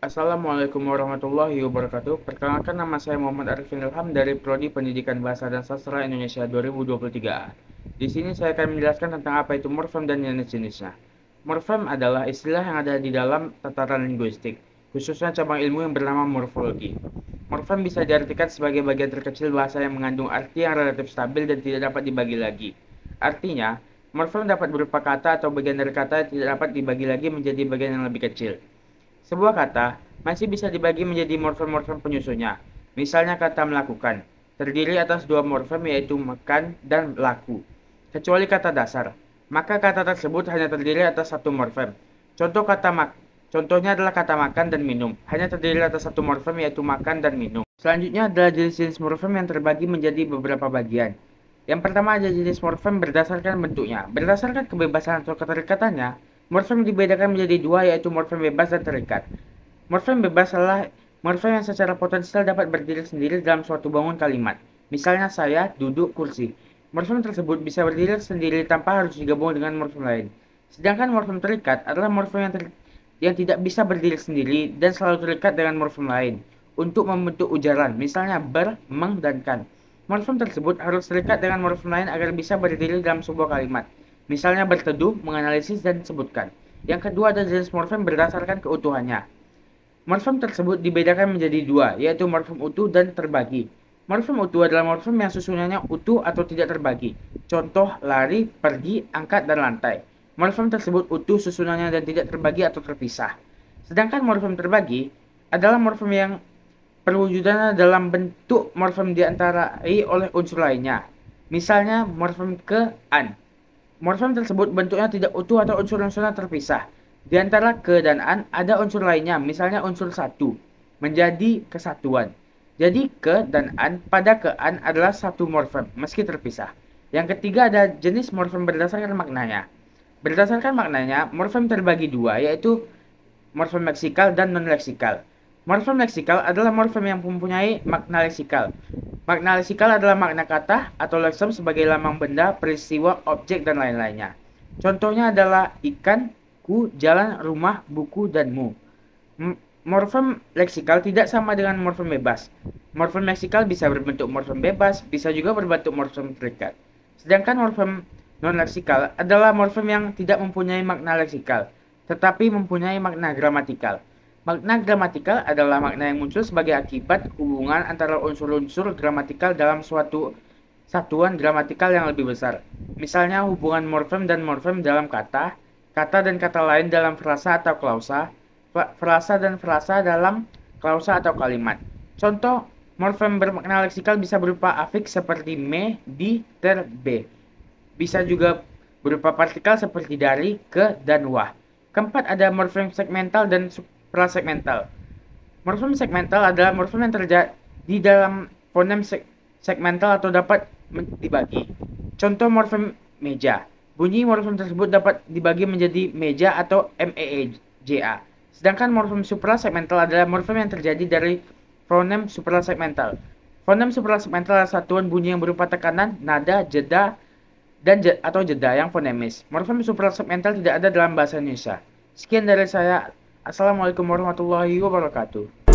Assalamualaikum warahmatullahi wabarakatuh. Perkenalkan, nama saya Muhammad Arifin Ilham dari Prodi Pendidikan Bahasa dan Sastra Indonesia 2023. Di sini saya akan menjelaskan tentang apa itu morfem dan jenis-jenisnya. Morfem adalah istilah yang ada di dalam tataran linguistik, khususnya cabang ilmu yang bernama morfologi. Morfem bisa diartikan sebagai bagian terkecil bahasa yang mengandung arti yang relatif stabil dan tidak dapat dibagi lagi. Artinya, morfem dapat berupa kata atau bagian dari kata yang tidak dapat dibagi lagi menjadi bagian yang lebih kecil. Sebuah kata masih bisa dibagi menjadi morfem-morfem penyusunnya. Misalnya kata melakukan, terdiri atas dua morfem yaitu makan dan laku. Kecuali kata dasar, maka kata tersebut hanya terdiri atas satu morfem. Contohnya adalah kata makan dan minum, hanya terdiri atas satu morfem yaitu makan dan minum. Selanjutnya adalah jenis-jenis morfem yang terbagi menjadi beberapa bagian. Yang pertama ada jenis morfem berdasarkan bentuknya. Berdasarkan kebebasan atau keterikatannya, morfem dibedakan menjadi dua, yaitu morfem bebas dan terikat. Morfem bebas adalah morfem yang secara potensial dapat berdiri sendiri dalam suatu bangun kalimat. Misalnya saya, duduk, kursi. Morfem tersebut bisa berdiri sendiri tanpa harus digabung dengan morfem lain. Sedangkan morfem terikat adalah morfem yang tidak bisa berdiri sendiri dan selalu terikat dengan morfem lain untuk membentuk ujaran, misalnya ber, meng, dan kan. Morfem tersebut harus terikat dengan morfem lain agar bisa berdiri dalam sebuah kalimat. Misalnya berteduh, menganalisis, dan sebutkan. Yang kedua ada jenis morfem berdasarkan keutuhannya. Morfem tersebut dibedakan menjadi dua, yaitu morfem utuh dan terbagi. Morfem utuh adalah morfem yang susunannya utuh atau tidak terbagi. Contoh, lari, pergi, angkat, dan lantai. Morfem tersebut utuh susunannya dan tidak terbagi atau terpisah. Sedangkan morfem terbagi adalah morfem yang perwujudannya dalam bentuk morfem diantarai oleh unsur lainnya. Misalnya morfem ke, an. Morfem tersebut bentuknya tidak utuh atau unsur-unsurnya terpisah. Di antara ke dan an ada unsur lainnya, misalnya unsur satu, menjadi kesatuan. Jadi ke dan an pada ke an adalah satu morfem, meski terpisah. Yang ketiga ada jenis morfem berdasarkan maknanya. Berdasarkan maknanya, morfem terbagi dua, yaitu morfem leksikal dan non-leksikal. Morfem leksikal adalah morfem yang mempunyai makna leksikal. Makna leksikal adalah makna kata atau leksem sebagai lambang benda, peristiwa, objek, dan lain-lainnya. Contohnya adalah ikan, ku, jalan, rumah, buku, dan mu. Morfem leksikal tidak sama dengan morfem bebas. Morfem leksikal bisa berbentuk morfem bebas, bisa juga berbentuk morfem terikat. Sedangkan morfem non-leksikal adalah morfem yang tidak mempunyai makna leksikal, tetapi mempunyai makna gramatikal. Makna gramatikal adalah makna yang muncul sebagai akibat hubungan antara unsur-unsur gramatikal dalam suatu satuan gramatikal yang lebih besar. Misalnya hubungan morfem dan morfem dalam kata, kata dan kata lain dalam frasa atau klausa, frasa dan frasa dalam klausa atau kalimat. Contoh, morfem bermakna leksikal bisa berupa afiks seperti me, di, ter, be. Bisa juga berupa partikel seperti dari, ke, dan wah. Keempat ada morfem segmental dan suprasegmental. Morfem segmental adalah morfem yang terjadi di dalam fonem segmental atau dapat dibagi. Contoh morfem meja. Bunyi morfem tersebut dapat dibagi menjadi meja atau meja. Sedangkan morfem suprasegmental adalah morfem yang terjadi dari fonem suprasegmental. Fonem suprasegmental adalah satuan bunyi yang berupa tekanan, nada, jeda, dan atau jeda yang fonemis. Morfem suprasegmental tidak ada dalam bahasa Indonesia. Sekian dari saya. Assalamualaikum warahmatullahi wabarakatuh.